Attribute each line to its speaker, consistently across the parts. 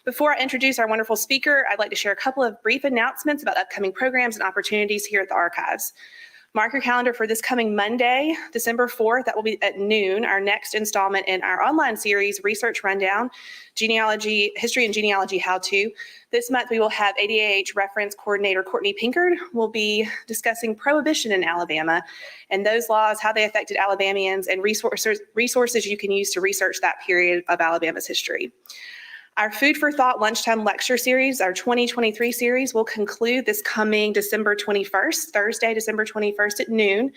Speaker 1: Before I introduce our wonderful speaker, I'd like to share a couple of brief announcements about upcoming programs and opportunities here at the Archives. Mark your calendar for this coming Monday, December 4th. That will be at noon, our next installment in our online series, Research Rundown, Genealogy, History and Genealogy How-To. This month, we will have ADAH reference coordinator Courtney Pinkard will be discussing prohibition in Alabama and those laws, how they affected Alabamians, and resources you can use to research that period of Alabama's history. Our Food for Thought Lunchtime Lecture Series, our 2023 series, will conclude this coming December 21st, Thursday, December 21st at noon.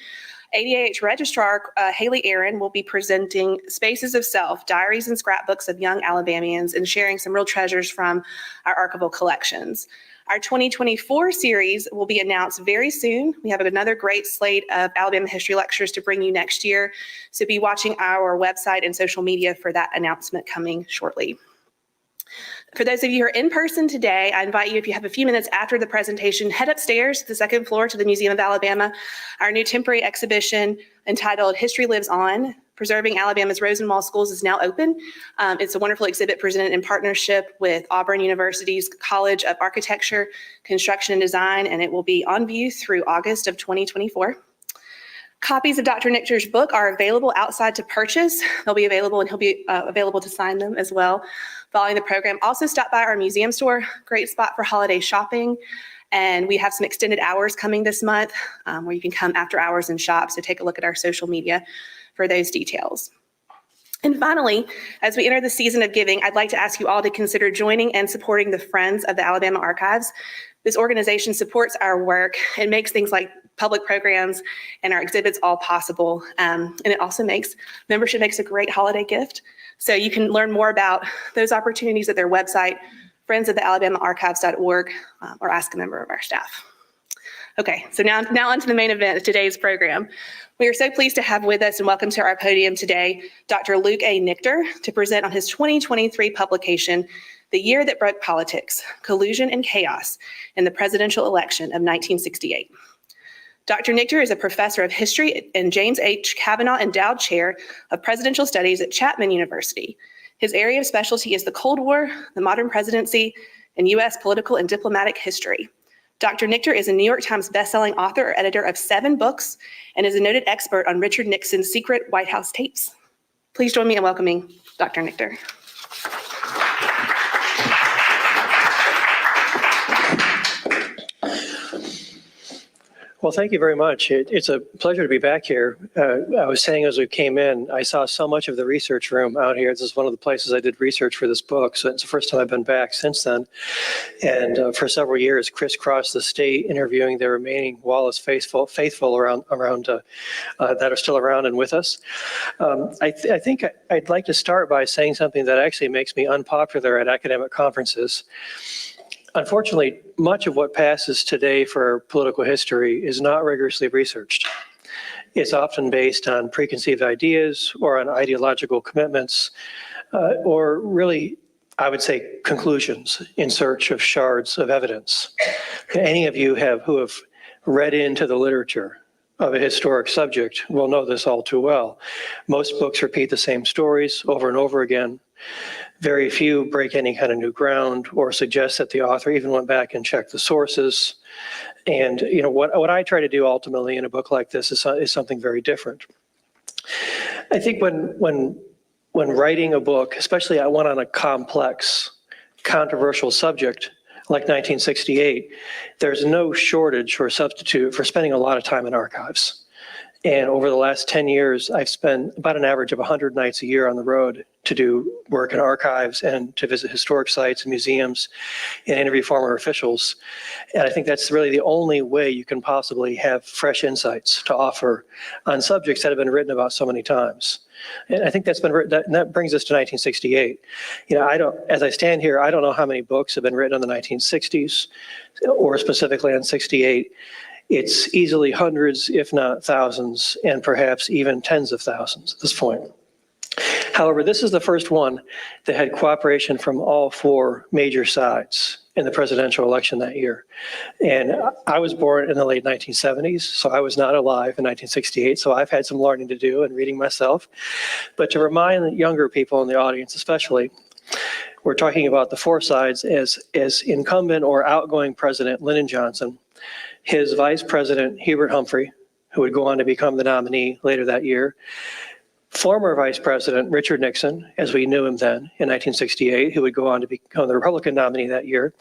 Speaker 1: ADAH Registrar Haley Aaron will be presenting Spaces of Self, Diaries and Scrapbooks of Young Alabamians, and sharing some real treasures from our archival collections. Our 2024 series will be announced very soon. We have another great slate of Alabama history lectures to bring you next year, so be watching our website and social media for that announcement coming shortly. For those of you who are in person today, I invite you, if you have a few minutes after the presentation, head upstairs to the second floor to the Museum of Alabama. Our new temporary exhibition entitled History Lives On, Preserving Alabama's Rosenwall Schools is now open. It's a wonderful exhibit presented in partnership with Auburn University's College of Architecture, Construction and Design, and it will be on view through August of 2024. Copies of Dr. Nichter's book are available outside to purchase. They'll be available, and he'll be available to sign them as well following the program. Also stop by our museum store, great spot for holiday shopping. And we have some extended hours coming this month where you can come after hours and shop. So take a look at our social media for those details. And finally, as we enter the season of giving, I'd like to ask you all to consider joining and supporting the Friends of the Alabama Archives. This organization supports our work and makes things like public programs and our exhibits all possible. And it also membership makes a great holiday gift. So you can learn more about those opportunities at their website, friendsofthealabamaarchives.org, or ask a member of our staff. Okay, so now on to the main event of today's program. We are so pleased to have with us and welcome to our podium today, Dr. Luke A. Nichter, to present on his 2023 publication, The Year That Broke Politics, Collusion and Chaos in the Presidential Election of 1968. Dr. Nichter is a professor of history and James H. Kavanaugh Endowed Chair of Presidential Studies at Chapman University. His area of specialty is the Cold War, the modern presidency, and U.S. political and diplomatic history. Dr. Nichter is a New York Times bestselling author or editor of 7 books and is a noted expert on Richard Nixon's secret White House tapes. Please join me in welcoming Dr. Nichter.
Speaker 2: Well, thank you very much. It's a pleasure to be back here. I was saying as we came in, I saw so much of the research room out here. This is one of the places I did research for this book, so it's the first time I've been back since then. And for several years, crisscrossed the state, interviewing the remaining Wallace faithful around that are still around and with us. I think I'd like to start by saying something that actually makes me unpopular at academic conferences. Unfortunately, much of what passes today for political history is not rigorously researched. It's often based on preconceived ideas or on ideological commitments, or really, I would say, conclusions in search of shards of evidence. Any of you who have read into the literature of a historic subject will know this all too well. Most books repeat the same stories over and over again. Very few break any kind of new ground or suggest that the author even went back and checked the sources. And what I try to do ultimately in a book like this is something very different. I think when writing a book, especially one on a complex, controversial subject like 1968, there's no shortage or substitute for spending a lot of time in archives. And over the last 10 years, I've spent about an average of 100 nights a year on the road to do work in archives and to visit historic sites and museums and interview former officials. And I think that's really the only way you can possibly have fresh insights to offer on subjects that have been written about so many times. And I think that's been written, and that brings us to 1968. As I stand here, I don't know how many books have been written on the 1960s or specifically on 68. It's easily hundreds, if not thousands, and perhaps even tens of thousands at this point. However, this is the first one that had cooperation from all 4 major sides in the presidential election that year. And I was born in the late 1970s, so I was not alive in 1968, so I've had some learning to do and reading myself. But to remind younger people in the audience especially, we're talking about the four sides as incumbent or outgoing President Lyndon Johnson, his Vice President Hubert Humphrey, who would go on to become the nominee later that year, former Vice President Richard Nixon, as we knew him then in 1968, who would go on to become the Republican nominee that year,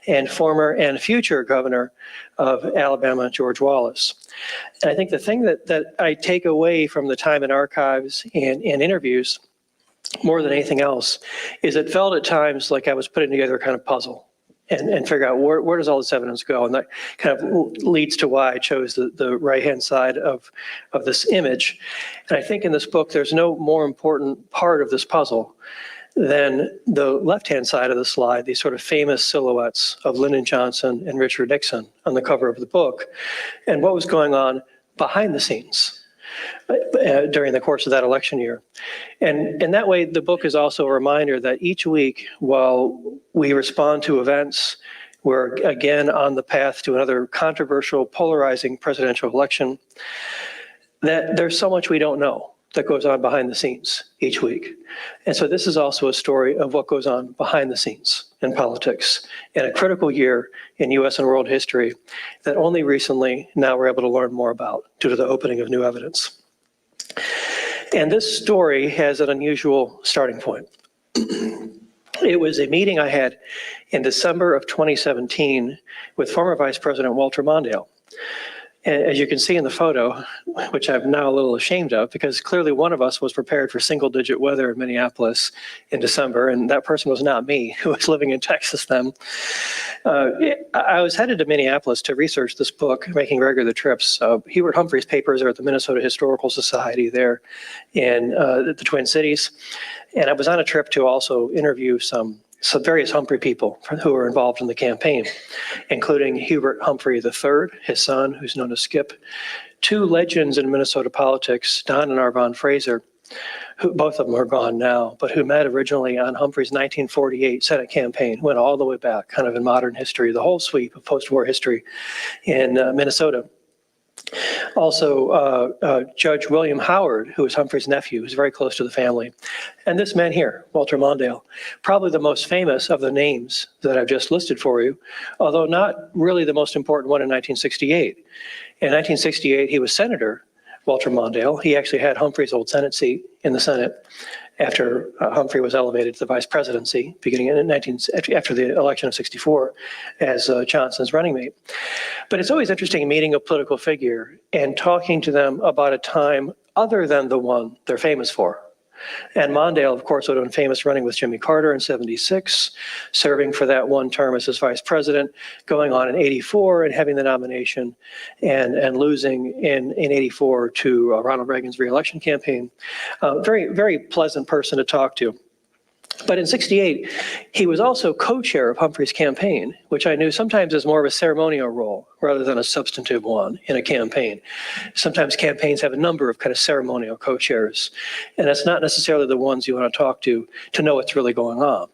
Speaker 2: and former and future governor of Alabama, George Wallace. And I think the thing that I take away from the time in archives and interviews, more than anything else, is it felt at times like I was putting together a kind of puzzle and figure out where does all this evidence go? And that kind of leads to why I chose the right-hand side of this image. And I think in this book, there's no more important part of this puzzle than the left-hand side of the slide, these sort of famous silhouettes of Lyndon Johnson and Richard Nixon on the cover of the book, and what was going on behind the scenes during the course of that election year. And in that way, the book is also a reminder that each week, while we respond to events, we're again on the path to another controversial, polarizing presidential election, that there's so much we don't know that goes on behind the scenes each week. And so this is also a story of what goes on behind the scenes in politics in a critical year in US and world history that only recently now we're able to learn more about due to the opening of new evidence. And this story has an unusual starting point. It was a meeting I had in December of 2017 with former Vice President Walter Mondale. As you can see in the photo, which I'm now a little ashamed of, because clearly one of us was prepared for single-digit weather in Minneapolis in December, and that person was not me, who was living in Texas then. I was headed to Minneapolis to research this book, making regular trips. Hubert Humphrey's papers are at the Minnesota Historical Society there in the Twin Cities, and I was on a trip to also interview some various Humphrey people who were involved in the campaign, including Hubert Humphrey III, his son, who's known as Skip, two legends in Minnesota politics, Don and Arvon Fraser, who both of them are gone now, but who met originally on Humphrey's 1948 Senate campaign, went all the way back, kind of in modern history, the whole sweep of post-war history in Minnesota. Also, Judge William Howard, who was Humphrey's nephew, who's very close to the family. And this man here, Walter Mondale, probably the most famous of the names that I've just listed for you, although not really the most important one in 1968. In 1968, he was Senator Walter Mondale. He actually had Humphrey's old Senate seat in the Senate after Humphrey was elevated to the vice presidency, beginning in after the election of '64 as Johnson's running mate. But it's always interesting meeting a political figure and talking to them about a time other than the one they're famous for. And Mondale, of course, would have been famous running with Jimmy Carter in '76, serving for that one term as his vice president, going on in '84 and having the nomination and losing in '84 to Ronald Reagan's reelection campaign. Very, very pleasant person to talk to. But in '68, he was also co-chair of Humphrey's campaign, which I knew sometimes is more of a ceremonial role rather than a substantive one in a campaign. Sometimes campaigns have a number of kind of ceremonial co-chairs, and it's not necessarily the ones you want to talk to know what's really going on.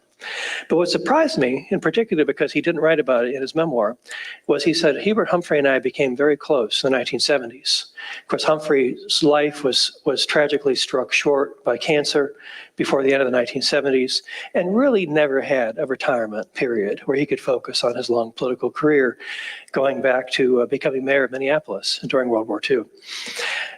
Speaker 2: But what surprised me, in particular because he didn't write about it in his memoir, was he said, Hubert Humphrey and I became very close in the 1970s. Of course, Humphrey's life was tragically struck short by cancer before the end of the 1970s, and really never had a retirement period where he could focus on his long political career, going back to becoming mayor of Minneapolis during World War II.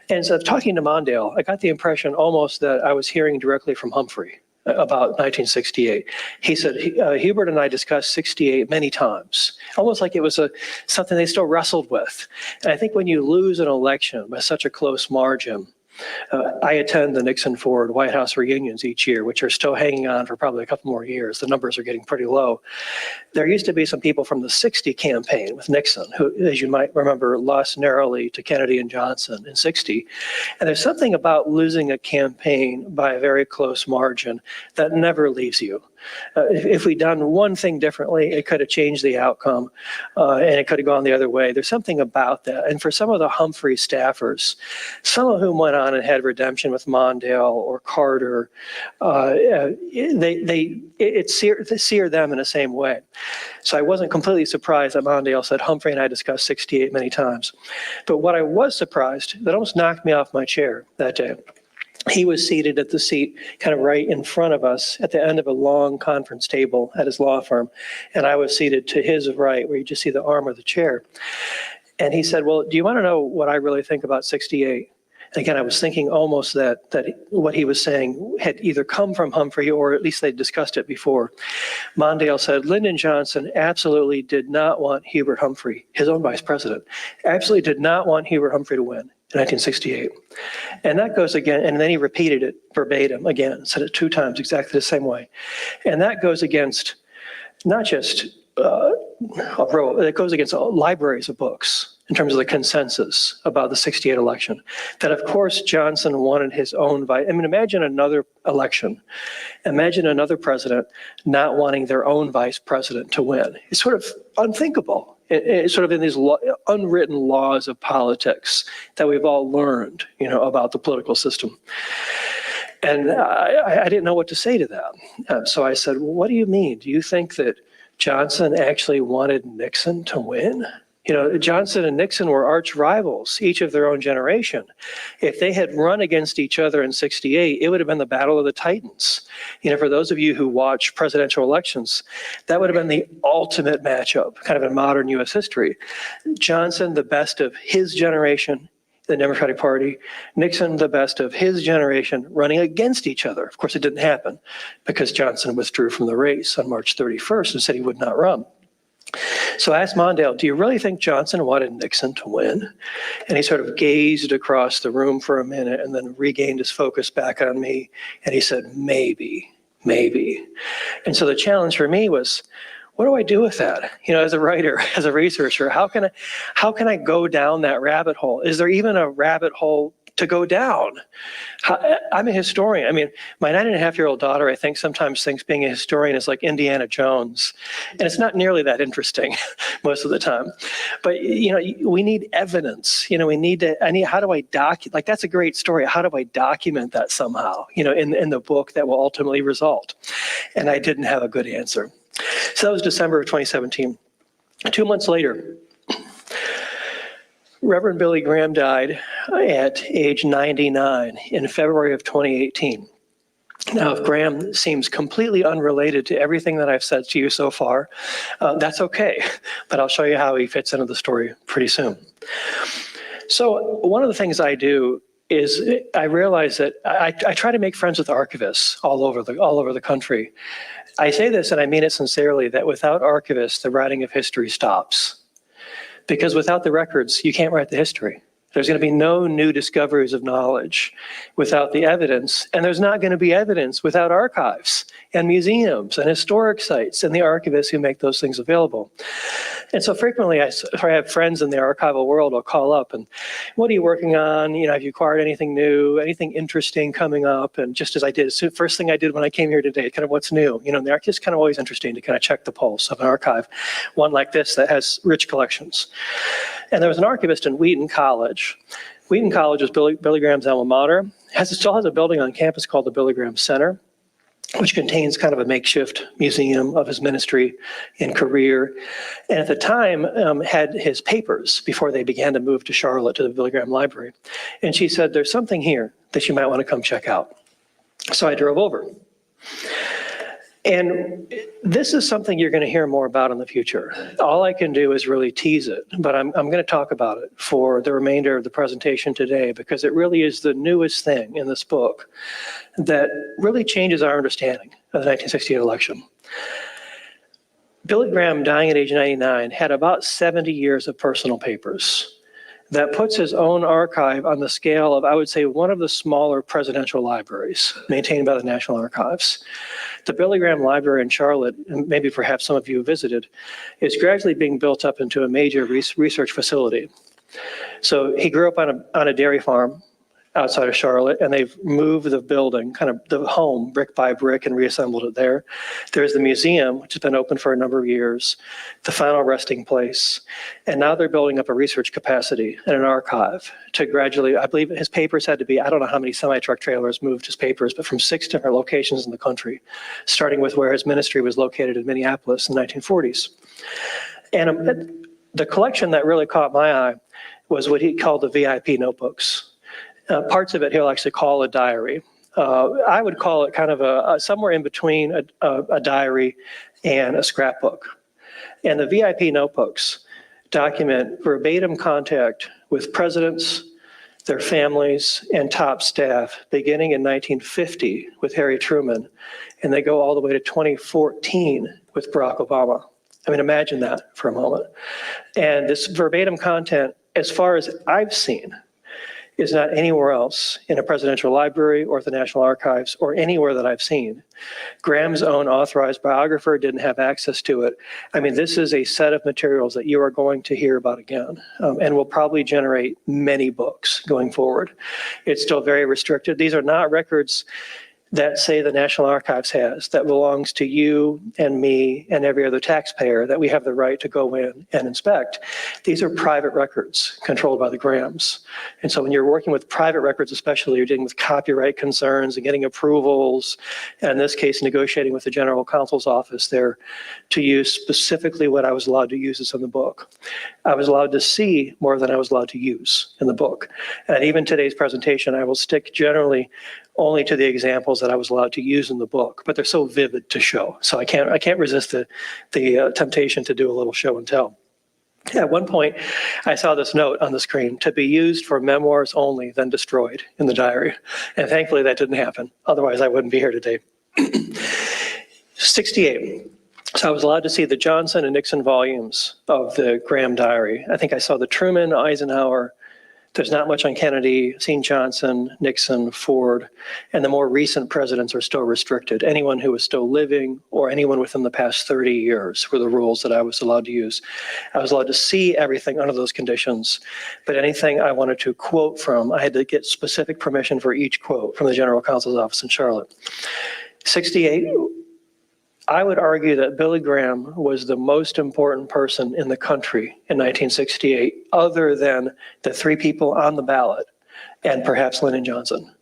Speaker 2: And so talking to Mondale, I got the impression almost that I was hearing directly from Humphrey about 1968. He said, Hubert and I discussed '68 many times, almost like it was something they still wrestled with. And I think when you lose an election by such a close margin, I attend the Nixon-Ford White House reunions each year, which are still hanging on for probably a couple more years. The numbers are getting pretty low. There used to be some people from the '60 campaign with Nixon, who, as you might remember, lost narrowly to Kennedy and Johnson in '60. And there's something about losing a campaign by a very close margin that never leaves you. If we'd done one thing differently, it could have changed the outcome, and it could have gone the other way. There's something about that. And for some of the Humphrey staffers, some of whom went on and had redemption with Mondale or Carter, it seared them in the same way. So I wasn't completely surprised that Mondale said, Humphrey and I discussed '68 many times. But what I was surprised, that almost knocked me off my chair that day, He was seated at the seat kind of right in front of us at the end of a long conference table at his law firm. And I was seated to his right, where you just see the arm of the chair. And he said, well, do you want to know what I really think about 68? And again, I was thinking almost that what he was saying had either come from Humphrey, or at least they'd discussed it before. Mondale said, Lyndon Johnson absolutely did not want Hubert Humphrey, his own vice president, absolutely did not want Hubert Humphrey to win in 1968. And that goes again, and then he repeated it verbatim again, said it 2 times exactly the same way. And that goes against not just it goes against libraries of books in terms of the consensus about the 68 election. That, of course, Johnson wanted his own vice. I mean, imagine another election. Imagine another president not wanting their own vice president to win. It's sort of unthinkable. It's sort of in these unwritten laws of politics that we've all learned, about the political system. And I didn't know what to say to that. So I said, well, what do you mean? Do you think that Johnson actually wanted Nixon to win? Johnson and Nixon were arch rivals, each of their own generation. If they had run against each other in 68, it would have been the Battle of the Titans. For those of you who watch presidential elections, that would have been the ultimate matchup, kind of in modern U.S. history. Johnson, the best of his generation, the Democratic Party, Nixon, the best of his generation, running against each other. Of course, it didn't happen because Johnson withdrew from the race on March 31st and said he would not run. So I asked Mondale, do you really think Johnson wanted Nixon to win? And he sort of gazed across the room for a minute and then regained his focus back on me. And he said, maybe. And so the challenge for me was, what do I do with that? As a writer, as a researcher, how can I go down that rabbit hole? Is there even a rabbit hole to go down? I'm a historian. I mean, my 9.5-year-old daughter, I think, sometimes thinks being a historian is like Indiana Jones. And it's not nearly that interesting most of the time. But, we need evidence. How do I document? Like, that's a great story. How do I document that somehow, in the book that will ultimately result? And I didn't have a good answer. So that was December of 2017. 2 months later, Reverend Billy Graham died at age 99 in February of 2018. Now, if Graham seems completely unrelated to everything that I've said to you so far, that's okay, but I'll show you how he fits into the story pretty soon. So one of the things I do is I realize that I try to make friends with archivists all over the country. I say this, and I mean it sincerely, that without archivists, the writing of history stops. Because without the records, you can't write the history. There's going to be no new discoveries of knowledge without the evidence, and there's not going to be evidence without archives and museums and historic sites and the archivists who make those things available. And so frequently, if I have friends in the archival world, I'll call up and, what are you working on? Have you acquired anything new, anything interesting coming up? And just as I did, so first thing I did when I came here today, kind of what's new? And the archive's kind of always interesting to kind of check the pulse of an archive, one like this that has rich collections. And there was an archivist in Wheaton College. Wheaton College was Billy Graham's alma mater. It still has a building on campus called the Billy Graham Center, which contains kind of a makeshift museum of his ministry and career. And at the time, had his papers before they began to move to Charlotte to the Billy Graham Library. And she said, there's something here that you might want to come check out. So I drove over. And this is something you're going to hear more about in the future. All I can do is really tease it, but I'm going to talk about it for the remainder of the presentation today because it really is the newest thing in this book that really changes our understanding of the 1968 election. Billy Graham, dying at age 99, had about 70 years of personal papers. That puts his own archive on the scale of, I would say, one of the smaller presidential libraries maintained by the National Archives. The Billy Graham Library in Charlotte, and maybe perhaps some of you visited, is gradually being built up into a major research facility. So he grew up on a dairy farm outside of Charlotte, and they've moved the building, kind of the home, brick by brick, and reassembled it there. There's the museum, which has been open for a number of years, the final resting place, and now they're building up a research capacity and an archive to gradually, I believe his papers had to be, I don't know how many semi-truck trailers moved his papers, but from 6 different locations in the country, starting with where his ministry was located in Minneapolis in the 1940s. And the collection that really caught my eye was what he called the VIP notebooks. Parts of it he'll actually call a diary. I would call it kind of a somewhere in between a diary and a scrapbook. And the VIP notebooks document verbatim contact with presidents, their families, and top staff beginning in 1950 with Harry Truman, and they go all the way to 2014 with Barack Obama. I mean, imagine that for a moment. And this verbatim content, as far as I've seen, is not anywhere else in a presidential library or at the National Archives or anywhere that I've seen. Graham's own authorized biographer didn't have access to it. I mean, this is a set of materials that you are going to hear about again, and will probably generate many books going forward. It's still very restricted. These are not records that, say, the National Archives has, that belongs to you and me and every other taxpayer that we have the right to go in and inspect. These are private records controlled by the Grahams. And so when you're working with private records, especially, you're dealing with copyright concerns and getting approvals, and in this case, negotiating with the General Counsel's office there to use specifically what I was allowed to use is in the book. I was allowed to see more than I was allowed to use in the book. And even today's presentation, I will stick generally only to the examples that I was allowed to use in the book, but they're so vivid to show. So I can't resist the temptation to do a little show and tell. At one point, I saw this note on the screen: to be used for memoirs only, then destroyed, in the diary. And thankfully that didn't happen. Otherwise I wouldn't be here today. 68. So I was allowed to see the Johnson and Nixon volumes of the Graham diary. I think I saw the Truman, Eisenhower. There's not much on Kennedy, seen Johnson, Nixon, Ford, and the more recent presidents are still restricted. Anyone who is still living or anyone within the past 30 years were the rules that I was allowed to use. I was allowed to see everything under those conditions, but anything I wanted to quote from, I had to get specific permission for each quote from the General Counsel's office in Charlotte. 68. I would argue that Billy Graham was the most important person in the country in 1968, other than the three people on the ballot and perhaps Lyndon Johnson.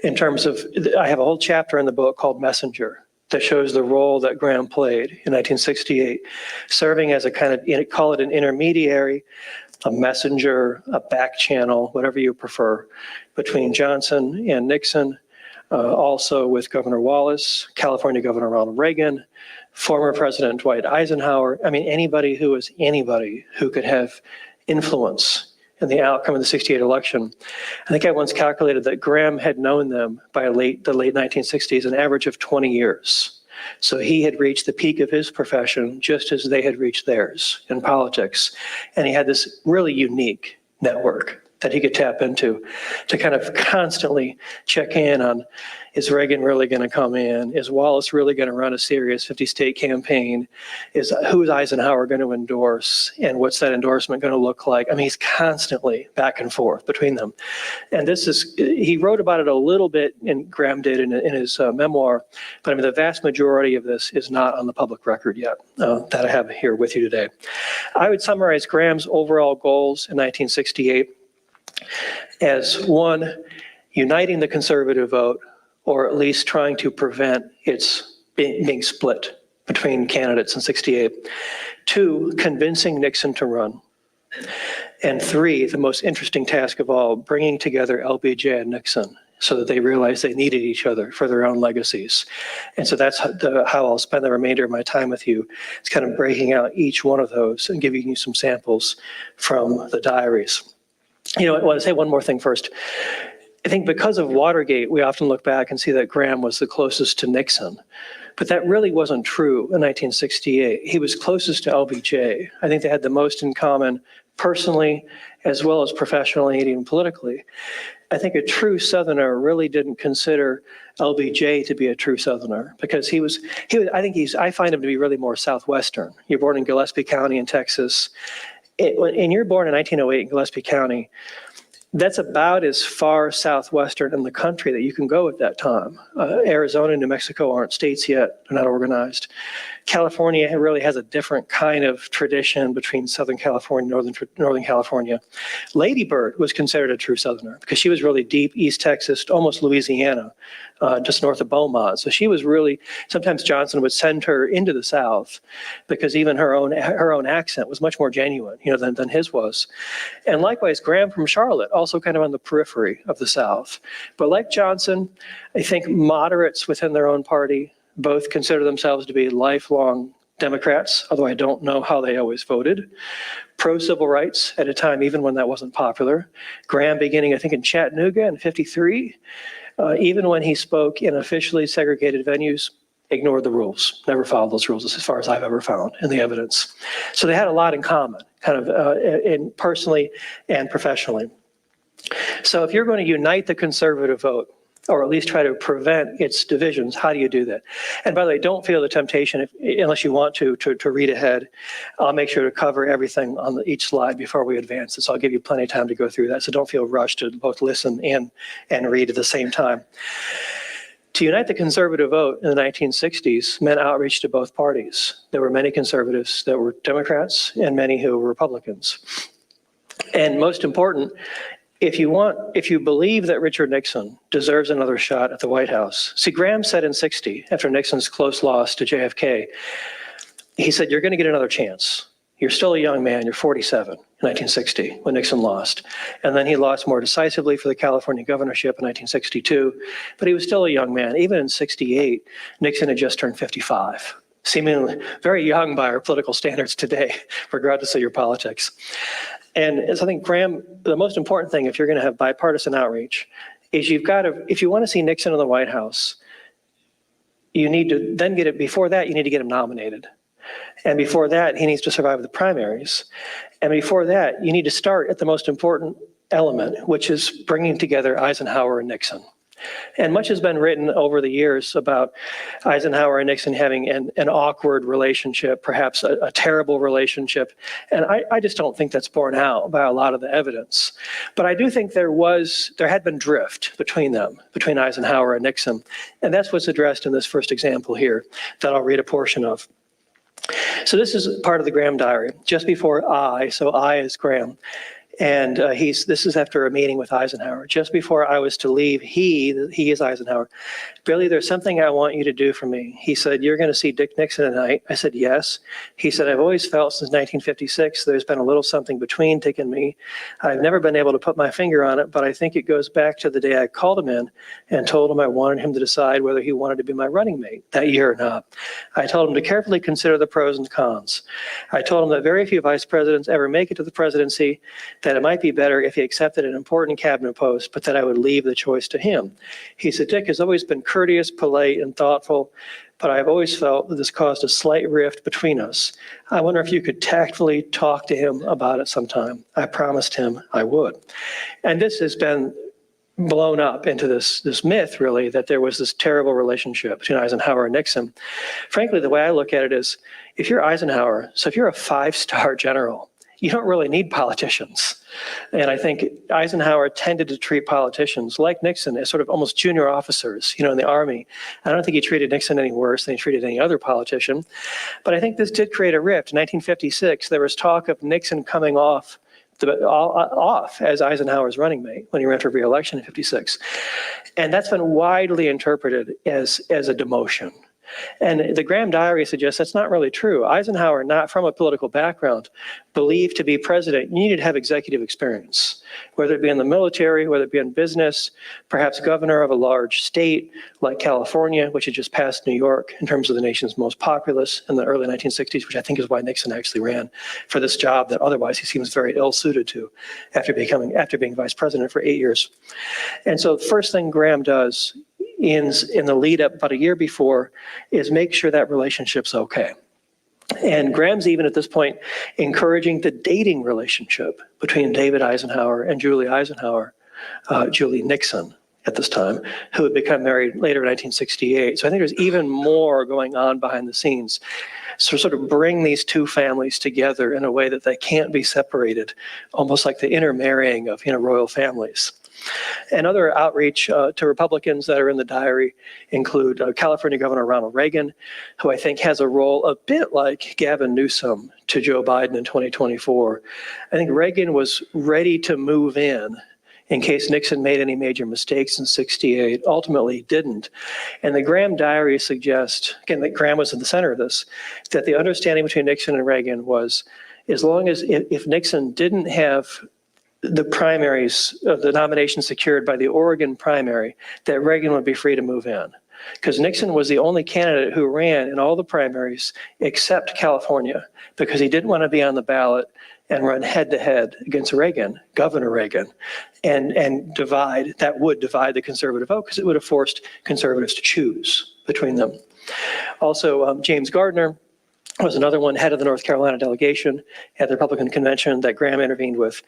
Speaker 2: In terms of, I have a whole chapter in the book called Messenger that shows the role that Graham played in 1968, serving as a kind of, call it an intermediary, a messenger, a back channel, whatever you prefer, between Johnson and Nixon. Also with Governor Wallace, California Governor Ronald Reagan, former President Dwight Eisenhower. I mean, anybody who could have influence in the outcome of the 68 election. I think I once calculated that Graham had known them by the late 1960s, an average of 20 years. So he had reached the peak of his profession just as they had reached theirs in politics. And he had this really unique network that he could tap into to kind of constantly check in on, is Reagan really going to come in? Is Wallace really going to run a serious 50-state campaign? Who is Eisenhower going to endorse? And what's that endorsement going to look like? I mean, he's constantly back and forth between them. And he wrote about it a little bit, and Graham did in his memoir, but I mean, the vast majority of this is not on the public record yet that I have here with you today. I would summarize Graham's overall goals in 1968 as one, uniting the conservative vote, or at least trying to prevent its being split between candidates in 68. 2, convincing Nixon to run. And 3, the most interesting task of all, bringing together LBJ and Nixon so that they realized they needed each other for their own legacies. And so that's how I'll spend the remainder of my time with you. It's kind of breaking out each one of those and giving you some samples from the diaries. You know, I want to say one more thing first. I think because of Watergate, we often look back and see that Graham was the closest to Nixon. But that really wasn't true in 1968. He was closest to LBJ. I think they had the most in common personally, as well as professionally and even politically. I think a true Southerner really didn't consider LBJ to be a true Southerner, because I find him to be really more Southwestern. You're born in Gillespie County in Texas. And you're born in 1908 in Gillespie County, that's about as far southwestern in the country that you can go at that time. Arizona and New Mexico aren't states yet, they're not organized. California really has a different kind of tradition between Southern California and Northern California. Lady Bird was considered a true Southerner because she was really deep East Texas, almost Louisiana, just north of Beaumont. So she was really, sometimes Johnson would send her into the South because even her own accent was much more genuine, than his was. And likewise, Graham from Charlotte, also kind of on the periphery of the South. But like Johnson, I think moderates within their own party both consider themselves to be lifelong Democrats, although I don't know how they always voted. Pro-civil rights at a time even when that wasn't popular. Graham beginning, I think, in Chattanooga in '53, even when he spoke in officially segregated venues, ignored the rules, never followed those rules as far as I've ever found in the evidence. So they had a lot in common, kind of personally and professionally. So if you're going to unite the conservative vote, or at least try to prevent its divisions, how do you do that? And by the way, don't feel the temptation, unless you want to read ahead. I'll make sure to cover everything on each slide before we advance this. I'll give you plenty of time to go through that, so don't feel rushed to both listen and read at the same time. To unite the conservative vote in the 1960s meant outreach to both parties. There were many conservatives that were Democrats and many who were Republicans. And most important, if you believe that Richard Nixon deserves another shot at the White House, see, Graham said in '60, after Nixon's close loss to JFK, he said, you're going to get another chance. You're still a young man, you're 47 in 1960 when Nixon lost. And then he lost more decisively for the California governorship in 1962, but he was still a young man. Even in '68, Nixon had just turned 55. Seemingly very young by our political standards today, regardless of your politics. And so I think, Graham, the most important thing, if you're going to have bipartisan outreach, is you've got to, if you want to see Nixon in the White House, you need to then get it, before that, you need to get him nominated. And before that, he needs to survive the primaries. And before that, you need to start at the most important element, which is bringing together Eisenhower and Nixon. And much has been written over the years about Eisenhower and Nixon having an awkward relationship, perhaps a terrible relationship. And I just don't think that's borne out by a lot of the evidence. But I do think there had been drift between them, between Eisenhower and Nixon. And that's what's addressed in this first example here that I'll read a portion of. So this is part of the Graham diary, just before so I is Graham. And this is after a meeting with Eisenhower. Just before I was to leave, he is Eisenhower. Billy, there's something I want you to do for me. He said, you're going to see Dick Nixon tonight. I said, yes. He said, I've always felt since 1956 there's been a little something between Dick and me. I've never been able to put my finger on it, but I think it goes back to the day I called him in and told him I wanted him to decide whether he wanted to be my running mate that year or not. I told him to carefully consider the pros and cons. I told him that very few vice presidents ever make it to the presidency, that it might be better if he accepted an important cabinet post, but that I would leave the choice to him. He said, Dick has always been courteous, polite, and thoughtful, but I've always felt that this caused a slight rift between us. I wonder if you could tactfully talk to him about it sometime. I promised him I would. And this has been blown up into this myth, really, that there was this terrible relationship between Eisenhower and Nixon. Frankly, the way I look at it is, if you're Eisenhower, so if you're a 5-star general, you don't really need politicians. And I think Eisenhower tended to treat politicians like Nixon as sort of almost junior officers, in the Army. I don't think he treated Nixon any worse than he treated any other politician. But I think this did create a rift. In 1956, there was talk of Nixon coming off as Eisenhower's running mate when he ran for re-election in '56. And that's been widely interpreted as a demotion. And the Graham diary suggests that's not really true. Eisenhower, not from a political background, believed to be president, you needed to have executive experience, whether it be in the military, whether it be in business, perhaps governor of a large state like California, which had just passed New York in terms of the nation's most populous in the early 1960s, which I think is why Nixon actually ran for this job that otherwise he seems very ill-suited to after being vice president for 8 years. And so the first thing Graham does in the lead up about a year before is make sure that relationship's okay. And Graham's even at this point encouraging the dating relationship between David Eisenhower and Julie Nixon at this time, who had become married later in 1968. So I think there's even more going on behind the scenes. So sort of bring these two families together in a way that they can't be separated, almost like the intermarrying of royal families. And other outreach to Republicans that are in the diary include California Governor Ronald Reagan, who I think has a role a bit like Gavin Newsom to Joe Biden in 2024. I think Reagan was ready to move in case Nixon made any major mistakes in '68, ultimately didn't. And the Graham diary suggests, again, that Graham was at the center of this, that the understanding between Nixon and Reagan was, as long as if Nixon didn't have the primaries, the nomination secured by the Oregon primary, that Reagan would be free to move in. Because Nixon was the only candidate who ran in all the primaries except California, because he didn't want to be on the ballot and run head-to-head against Reagan, Governor Reagan, and divide the conservative vote, because it would have forced conservatives to choose between them. Also, James Gardner was another one, head of the North Carolina delegation at the Republican convention that Graham intervened with.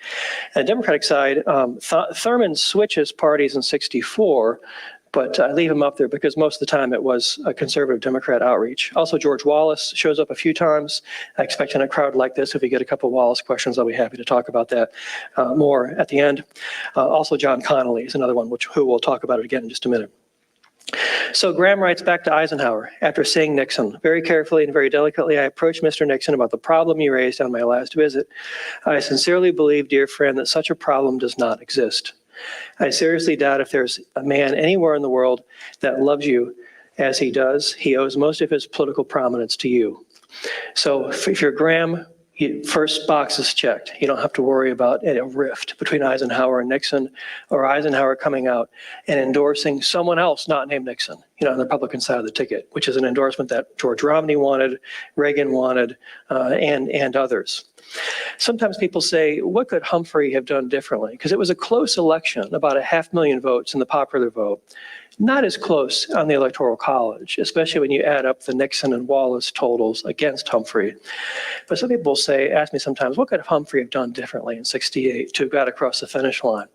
Speaker 2: On the Democratic side, Thurman switches parties in '64, but I leave him up there because most of the time it was a conservative Democrat outreach. Also, George Wallace shows up a few times. I expect in a crowd like this, if we get a couple Wallace questions, I'll be happy to talk about that more at the end. Also, John Connally is another one, who we'll talk about it again in just a minute. So Graham writes back to Eisenhower after seeing Nixon. Very carefully and very delicately, I approached Mr. Nixon about the problem you raised on my last visit. I sincerely believe, dear friend, that such a problem does not exist. I seriously doubt if there's a man anywhere in the world that loves you as he does. He owes most of his political prominence to you. So if you're Graham, first box is checked. You don't have to worry about a rift between Eisenhower and Nixon, or Eisenhower coming out and endorsing someone else not named Nixon, on the Republican side of the ticket, which is an endorsement that George Romney wanted, Reagan wanted, and others. Sometimes people say, what could Humphrey have done differently? Because it was a close election, about 500,000 votes in the popular vote. Not as close on the Electoral College, especially when you add up the Nixon and Wallace totals against Humphrey. But some people ask me sometimes, what could Humphrey have done differently in '68 to have got across the finish line?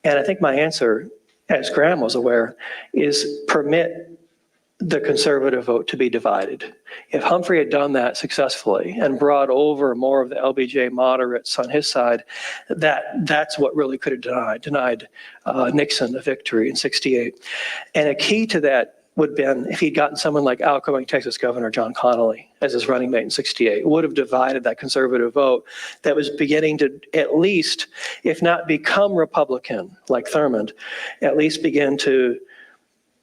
Speaker 2: And I think my answer, as Graham was aware, is permit the conservative vote to be divided. If Humphrey had done that successfully and brought over more of the LBJ moderates on his side, that's what really could have denied Nixon a victory in '68. And a key to that would have been if he'd gotten someone like outgoing Texas Governor John Connally as his running mate in '68, would have divided that conservative vote that was beginning to at least, if not become Republican like Thurmond, at least begin to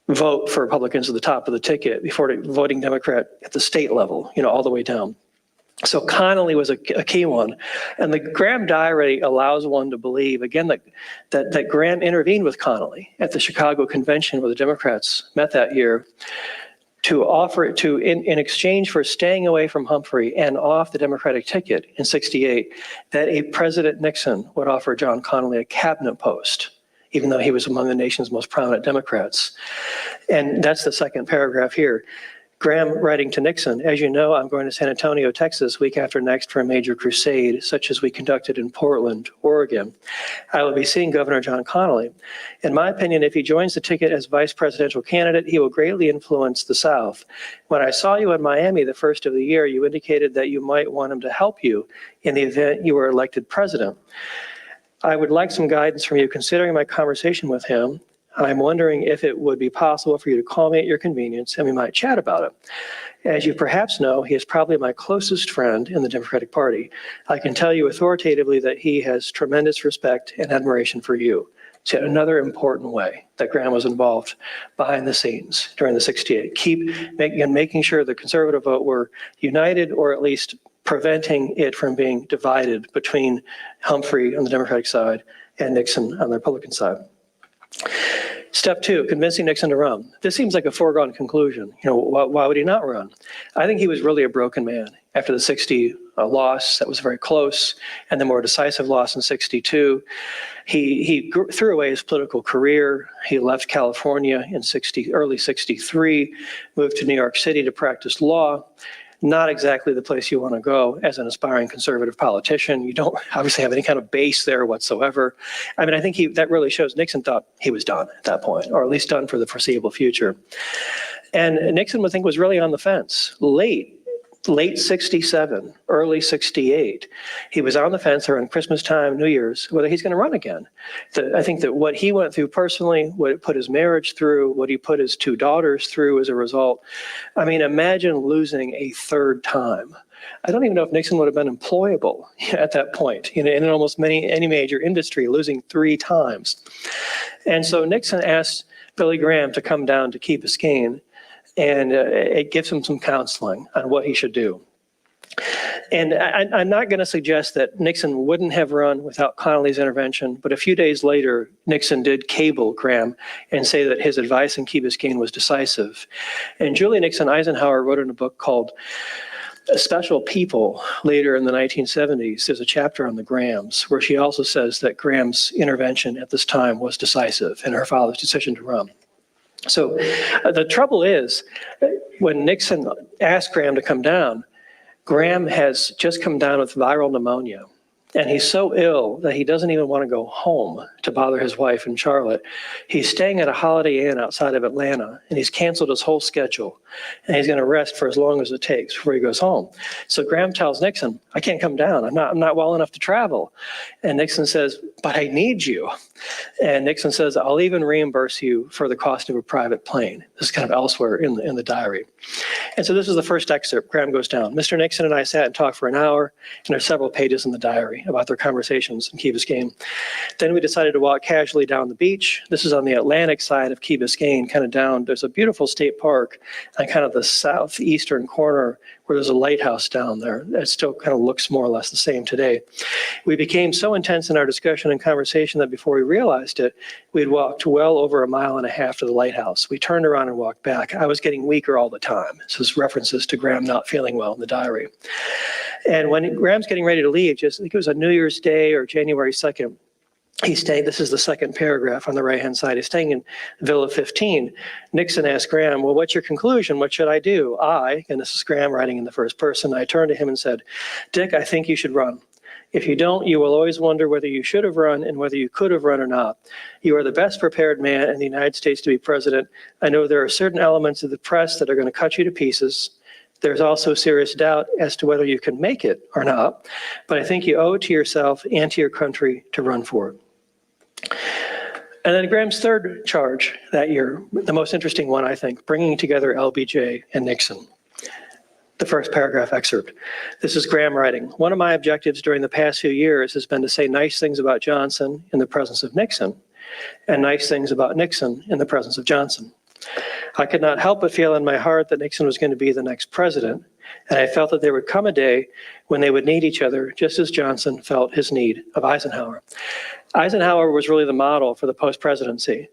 Speaker 2: vote for Republicans at the top of the ticket before voting Democrat at the state level, all the way down. So Connally was a key one. And the Graham diary allows one to believe, again, that Graham intervened with Connally at the Chicago convention where the Democrats met that year to offer it in exchange for staying away from Humphrey and off the Democratic ticket in '68, that a President Nixon would offer John Connally a cabinet post, even though he was among the nation's most prominent Democrats. And that's the second paragraph here. Graham writing to Nixon, as you know, I'm going to San Antonio, Texas, week after next for a major crusade, such as we conducted in Portland, Oregon. I will be seeing Governor John Connally. In my opinion, if he joins the ticket as vice presidential candidate, he will greatly influence the South. When I saw you in Miami the first of the year, you indicated that you might want him to help you in the event you were elected president. I would like some guidance from you considering my conversation with him. I'm wondering if it would be possible for you to call me at your convenience and we might chat about it. As you perhaps know, he is probably my closest friend in the Democratic Party. I can tell you authoritatively that he has tremendous respect and admiration for you. It's yet another important way that Graham was involved behind the scenes during the '68. Making sure the conservative vote were united, or at least preventing it from being divided between Humphrey on the Democratic side and Nixon on the Republican side. Step 2, convincing Nixon to run. This seems like a foregone conclusion. Why would he not run? I think he was really a broken man after the '60 loss that was very close, and the more decisive loss in '62. He threw away his political career. He left California in early '63, moved to New York City to practice law. Not exactly the place you want to go as an aspiring conservative politician. You don't obviously have any kind of base there whatsoever. I think that really shows Nixon thought he was done at that point, or at least done for the foreseeable future. And Nixon, I think, was really on the fence. Late late 67, early 68, he was on the fence around Christmas time, New Year's, whether he's going to run again. I think that what he went through personally, what it put his marriage through, what he put his two daughters through as a result, I mean, imagine losing a third time. I don't even know if Nixon would have been employable at that point, in almost any major industry, losing 3 times. And so Nixon asked Billy Graham to come down to Key Biscayne, and it gives him some counseling on what he should do. And I'm not going to suggest that Nixon wouldn't have run without Connolly's intervention, but a few days later, Nixon did cable Graham and say that his advice in Key Biscayne was decisive. And Julie Nixon Eisenhower wrote in a book called Special People later in the 1970s. There's a chapter on the Grahams where she also says that Graham's intervention at this time was decisive in her father's decision to run. So the trouble is, when Nixon asked Graham to come down, Graham has just come down with viral pneumonia. And he's so ill that he doesn't even want to go home to bother his wife in Charlotte. He's staying at a Holiday Inn outside of Atlanta, and he's canceled his whole schedule. And he's going to rest for as long as it takes before he goes home. So Graham tells Nixon, I can't come down. I'm not well enough to travel. And Nixon says, but I need you. And Nixon says, I'll even reimburse you for the cost of a private plane. This is kind of elsewhere in the diary. And so this is the first excerpt. Graham goes down. Mr. Nixon and I sat and talked for an hour, and there's several pages in the diary about their conversations in Key Biscayne. Then we decided to walk casually down the beach. This is on the Atlantic side of Key Biscayne, kind of down. There's a beautiful state park on kind of the southeastern corner where there's a lighthouse down there. It still kind of looks more or less the same today. We became so intense in our discussion and conversation that before we realized it, we'd walked well over 1.5 miles to the lighthouse. We turned around and walked back. I was getting weaker all the time. This is references to Graham not feeling well in the diary. And when Graham's getting ready to leave, I think it was a New Year's Day or January 2nd, he's staying, this is the second paragraph on the right-hand side, he's staying in Villa 15. Nixon asked Graham, well, what's your conclusion? What should I do? And this is Graham writing in the first person, I turned to him and said, Dick, I think you should run. If you don't, you will always wonder whether you should have run and whether you could have run or not. You are the best prepared man in the United States to be president. I know there are certain elements of the press that are going to cut you to pieces. There's also serious doubt as to whether you can make it or not. But I think you owe it to yourself and to your country to run for it. And then Graham's third charge that year, the most interesting one, I think, bringing together LBJ and Nixon. The first paragraph excerpt. This is Graham writing. One of my objectives during the past few years has been to say nice things about Johnson in the presence of Nixon, and nice things about Nixon in the presence of Johnson. I could not help but feel in my heart that Nixon was going to be the next president, and I felt that there would come a day when they would need each other, just as Johnson felt his need of Eisenhower. Eisenhower was really the model for the post-presidency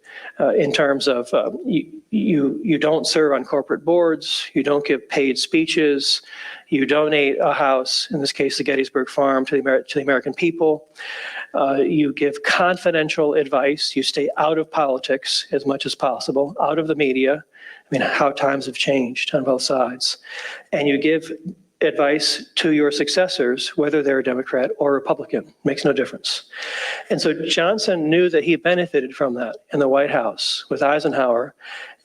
Speaker 2: in terms of you don't serve on corporate boards, you don't give paid speeches, you donate a house, in this case the Gettysburg Farm, to the American people. You give confidential advice, you stay out of politics as much as possible, out of the media. I mean, how times have changed on both sides. And you give advice to your successors, whether they're a Democrat or Republican, makes no difference. And so Johnson knew that he benefited from that in the White House with Eisenhower.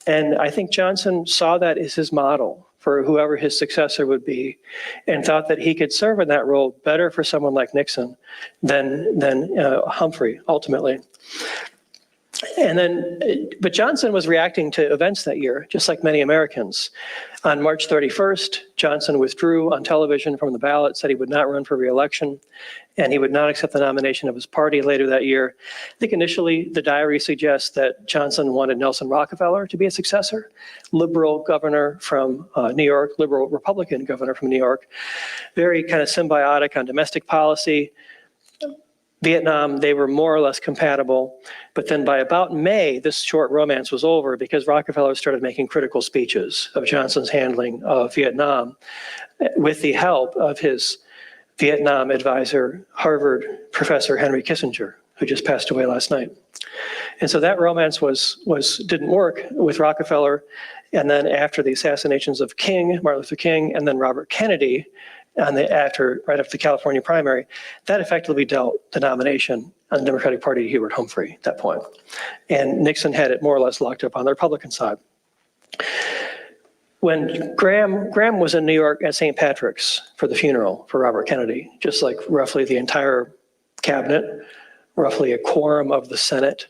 Speaker 2: And I think Johnson saw that as his model for whoever his successor would be, and thought that he could serve in that role better for someone like Nixon than Humphrey, ultimately. But Johnson was reacting to events that year, just like many Americans. On March 31st, Johnson withdrew on television from the ballot, said he would not run for re-election, and he would not accept the nomination of his party later that year. I think initially the diary suggests that Johnson wanted Nelson Rockefeller to be a successor, liberal governor from New York, liberal Republican governor from New York, very kind of symbiotic on domestic policy. Vietnam, they were more or less compatible. But then by about May, this short romance was over because Rockefeller started making critical speeches of Johnson's handling of Vietnam with the help of his Vietnam advisor, Harvard professor Henry Kissinger, who just passed away last night. And so that romance didn't work with Rockefeller. And then after the assassinations of King, Martin Luther King, and then Robert Kennedy, right after the California primary, that effectively dealt the nomination on the Democratic Party to Hubert Humphrey at that point. And Nixon had it more or less locked up on the Republican side. When Graham was in New York at St. Patrick's for the funeral for Robert Kennedy, just like roughly the entire cabinet, roughly a quorum of the Senate,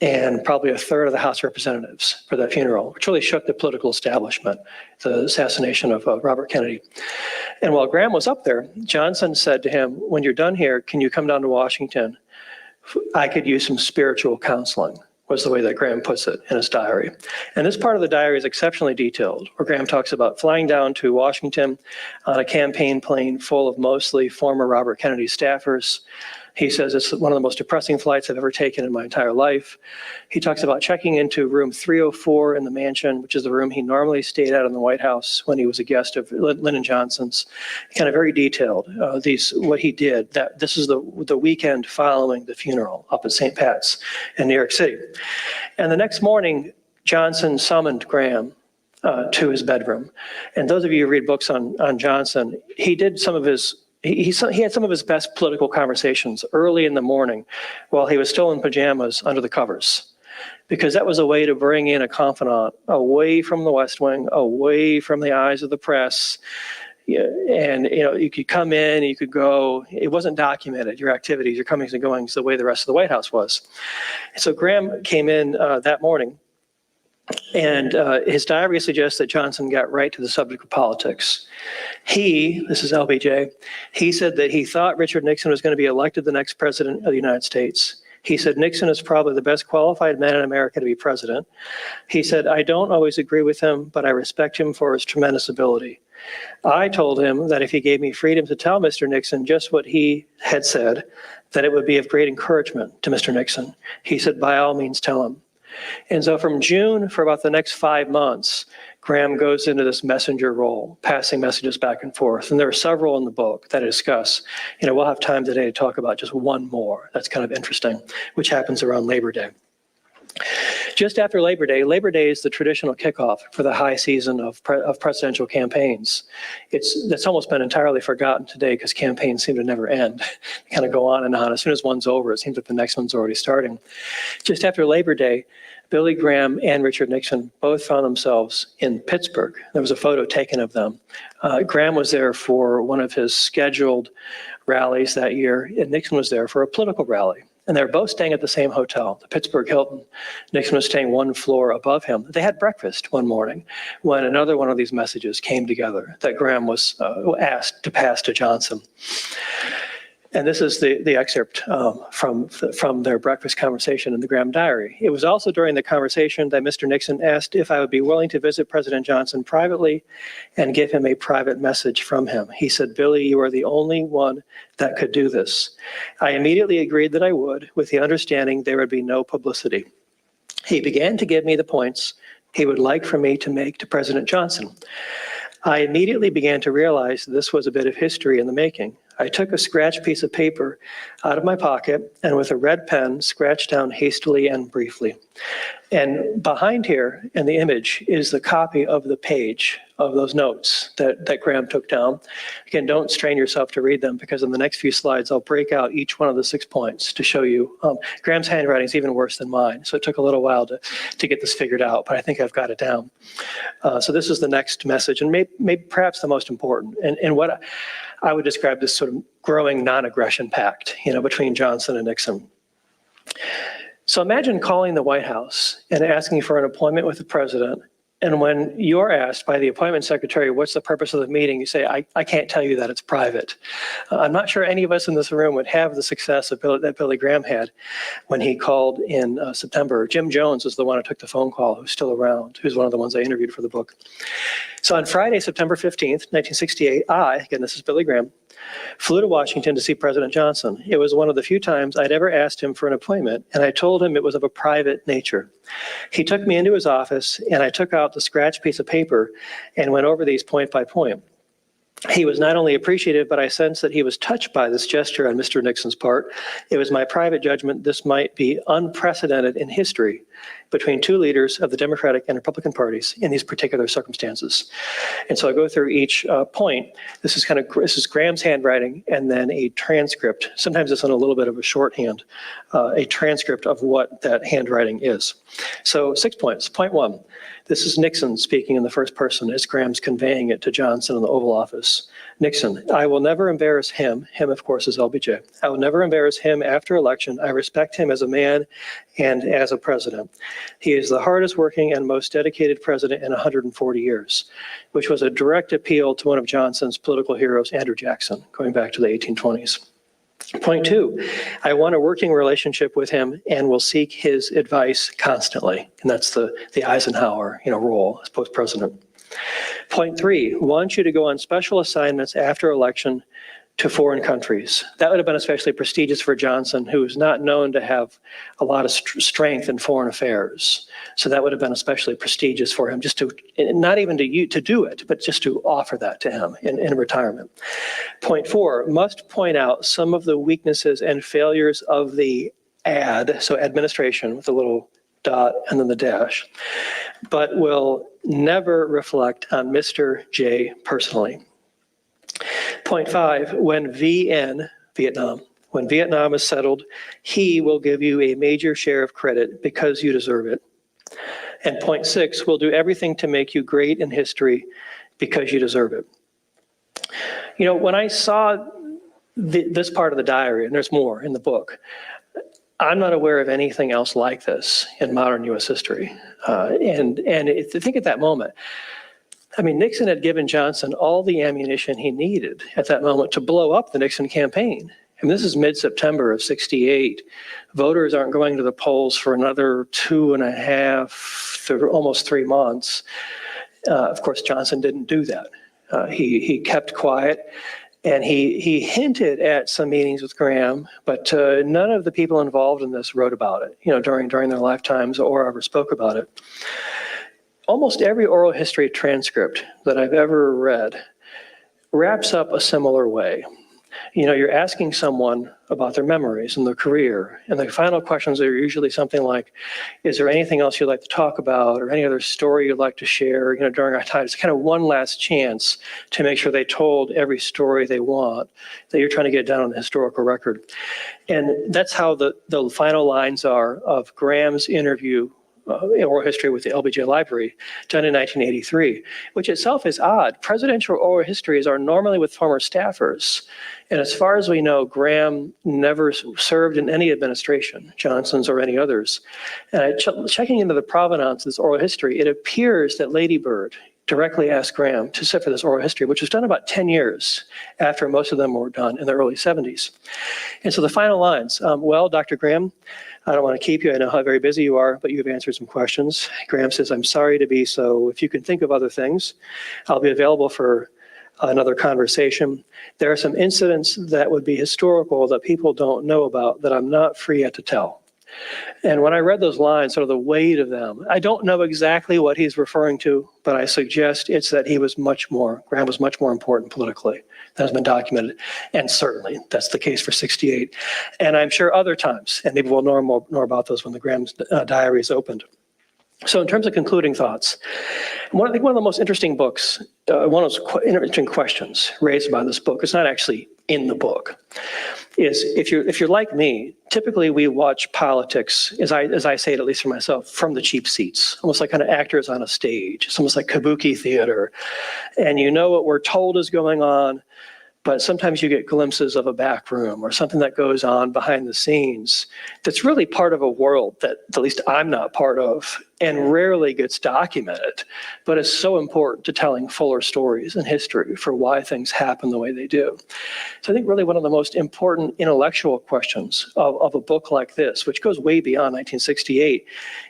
Speaker 2: and probably a third of the House of Representatives for that funeral, which really shook the political establishment, the assassination of Robert Kennedy. And while Graham was up there, Johnson said to him, when you're done here, can you come down to Washington? I could use some spiritual counseling, was the way that Graham puts it in his diary. And this part of the diary is exceptionally detailed, where Graham talks about flying down to Washington on a campaign plane full of mostly former Robert Kennedy staffers. He says it's one of the most depressing flights I've ever taken in my entire life. He talks about checking into room 304 in the mansion, which is the room he normally stayed at in the White House when he was a guest of Lyndon Johnson's. Kind of very detailed, what he did. This is the weekend following the funeral up at St. Pat's in New York City. And the next morning, Johnson summoned Graham to his bedroom. And those of you who read books on Johnson, he did some of his He had some of his best political conversations early in the morning while he was still in pajamas under the covers, because that was a way to bring in a confidant away from the West Wing, away from the eyes of the press. And you could come in, you could go. It wasn't documented, your activities, your comings and goings, the way the rest of the White House was. So Graham came in that morning, and his diary suggests that Johnson got right to the subject of politics. This is LBJ, he said that he thought Richard Nixon was going to be elected the next president of the United States. He said Nixon is probably the best qualified man in America to be president. He said, I don't always agree with him, but I respect him for his tremendous ability. I told him that if he gave me freedom to tell Mr. Nixon just what he had said, that it would be of great encouragement to Mr. Nixon. He said, by all means, tell him. And so from June, for about the next 5 months, Graham goes into this messenger role, passing messages back and forth. And there are several in the book that I discuss. We'll have time today to talk about just one more that's kind of interesting, which happens around Labor Day. Just after Labor Day is the traditional kickoff for the high season of presidential campaigns. That's almost been entirely forgotten today because campaigns seem to never end. They kind of go on and on. As soon as one's over, it seems like the next one's already starting. Just after Labor Day, Billy Graham and Richard Nixon both found themselves in Pittsburgh. There was a photo taken of them. Graham was there for one of his scheduled rallies that year, and Nixon was there for a political rally. And they were both staying at the same hotel, the Pittsburgh Hilton. Nixon was staying one floor above him. They had breakfast one morning when another one of these messages came together that Graham was asked to pass to Johnson. And this is the excerpt from their breakfast conversation in the Graham diary. It was also during the conversation that Mr. Nixon asked if I would be willing to visit President Johnson privately and give him a private message from him. He said, Billy, you are the only one that could do this. I immediately agreed that I would, with the understanding there would be no publicity. He began to give me the points he would like for me to make to President Johnson. I immediately began to realize this was a bit of history in the making. I took a scratch piece of paper out of my pocket and with a red pen scratched down hastily and briefly. And behind here in the image is the copy of the page of those notes that Graham took down. Again, don't strain yourself to read them because in the next few slides, I'll break out each one of the 6 points to show you. Graham's handwriting is even worse than mine, so it took a little while to get this figured out, but I think I've got it down. So this is the next message, and maybe perhaps the most important, and what I would describe this sort of growing non-aggression pact, between Johnson and Nixon. So imagine calling the White House and asking for an appointment with the president. And when you're asked by the appointment secretary, what's the purpose of the meeting, you say, I can't tell you that, it's private. I'm not sure any of us in this room would have the success that Billy Graham had when he called in September. Jim Jones was the one who took the phone call, who's still around, who's one of the ones I interviewed for the book. So on Friday, September 15th, 1968, again, this is Billy Graham, flew to Washington to see President Johnson. It was one of the few times I'd ever asked him for an appointment, and I told him it was of a private nature. He took me into his office, and I took out the scratch piece of paper and went over these point by point. He was not only appreciative, but I sensed that he was touched by this gesture on Mr. Nixon's part. It was my private judgment this might be unprecedented in history, between two leaders of the Democratic and Republican parties in these particular circumstances. And so I go through each point. This is Graham's handwriting and then a transcript. Sometimes it's on a little bit of a shorthand, a transcript of what that handwriting is. So 6 points. Point 1, this is Nixon speaking in the first person as Graham's conveying it to Johnson in the Oval Office. Nixon, I will never embarrass him. Him, of course, is LBJ. I will never embarrass him after election. I respect him as a man and as a president. He is the hardest working and most dedicated president in 140 years, which was a direct appeal to one of Johnson's political heroes, Andrew Jackson, going back to the 1820s. Point 2, I want a working relationship with him and will seek his advice constantly. And that's the Eisenhower, role as post-president. Point 3, want you to go on special assignments after election to foreign countries. That would have been especially prestigious for Johnson, who is not known to have a lot of strength in foreign affairs. So that would have been especially prestigious for him, just to, not even to do it, but just to offer that to him in retirement. Point 4, must point out some of the weaknesses and failures of the so administration with a little dot and then the dash, but will never reflect on Mr. J personally. Point 5, when Vietnam is settled, he will give you a major share of credit because you deserve it. And point 6, we'll do everything to make you great in history because you deserve it. When I saw this part of the diary, and there's more in the book, I'm not aware of anything else like this in modern U.S. history. And to think at that moment, Nixon had given Johnson all the ammunition he needed at that moment to blow up the Nixon campaign. This is mid-September of '68. Voters aren't going to the polls for another 2.5 to almost 3 months. Of course, Johnson didn't do that. He kept quiet. And he hinted at some meetings with Graham, but none of the people involved in this wrote about it, during their lifetimes or ever spoke about it. Almost every oral history transcript that I've ever read wraps up a similar way. You're asking someone about their memories and their career, and the final questions are usually something like, is there anything else you'd like to talk about or any other story you'd like to share, during our time? It's kind of one last chance to make sure they told every story they want, that you're trying to get down on the historical record. And that's how the final lines are of Graham's interview oral history with the LBJ Library, done in 1983, which itself is odd. Presidential oral histories are normally with former staffers. And as far as we know, Graham never served in any administration, Johnson's or any others. And checking into the provenance of this oral history, it appears that Lady Bird directly asked Graham to sit for this oral history, which was done about 10 years after most of them were done in the early 70s. And so the final lines, well, Dr. Graham, I don't want to keep you. I know how very busy you are, but you've answered some questions. Graham says, I'm sorry to be so. If you can think of other things, I'll be available for another conversation. There are some incidents that would be historical that people don't know about that I'm not free yet to tell. And when I read those lines, sort of the weight of them, I don't know exactly what he's referring to, but I suggest it's that Graham was much more important politically. That has been documented. And certainly that's the case for '68. And I'm sure other times, and maybe we'll know more about those when the Graham's diary is opened. So in terms of concluding thoughts, one of the most interesting books, one of those interesting questions raised by this book, it's not actually in the book, is if you're like me, typically we watch politics, as I say it, at least for myself, from the cheap seats, almost like kind of actors on a stage. It's almost like kabuki theater. And you know what we're told is going on, but sometimes you get glimpses of a back room or something that goes on behind the scenes that's really part of a world that at least I'm not part of and rarely gets documented, but is so important to telling fuller stories in history for why things happen the way they do. So I think really one of the most important intellectual questions of a book like this, which goes way beyond 1968,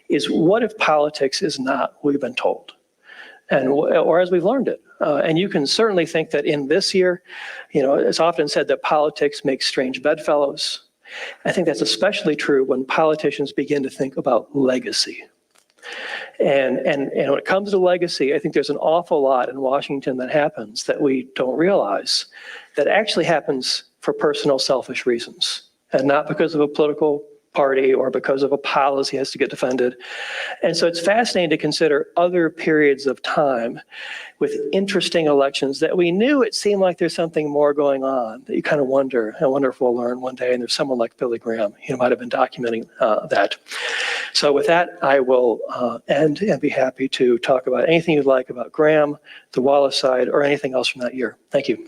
Speaker 2: is what if politics is not what we've been told? Or as we've learned it. And you can certainly think that in this year, it's often said that politics makes strange bedfellows. I think that's especially true when politicians begin to think about legacy. And when it comes to legacy, I think there's an awful lot in Washington that happens that we don't realize that actually happens for personal selfish reasons and not because of a political party or because of a policy has to get defended. And so it's fascinating to consider other periods of time with interesting elections that we knew it seemed like there's something more going on, that you kind of wonder, I wonder if we'll learn one day, and there's someone like Billy Graham, he might have been documenting that. So with that, I will end and be happy to talk about anything you'd like about Graham, the Wallace side, or anything else from that year. Thank you.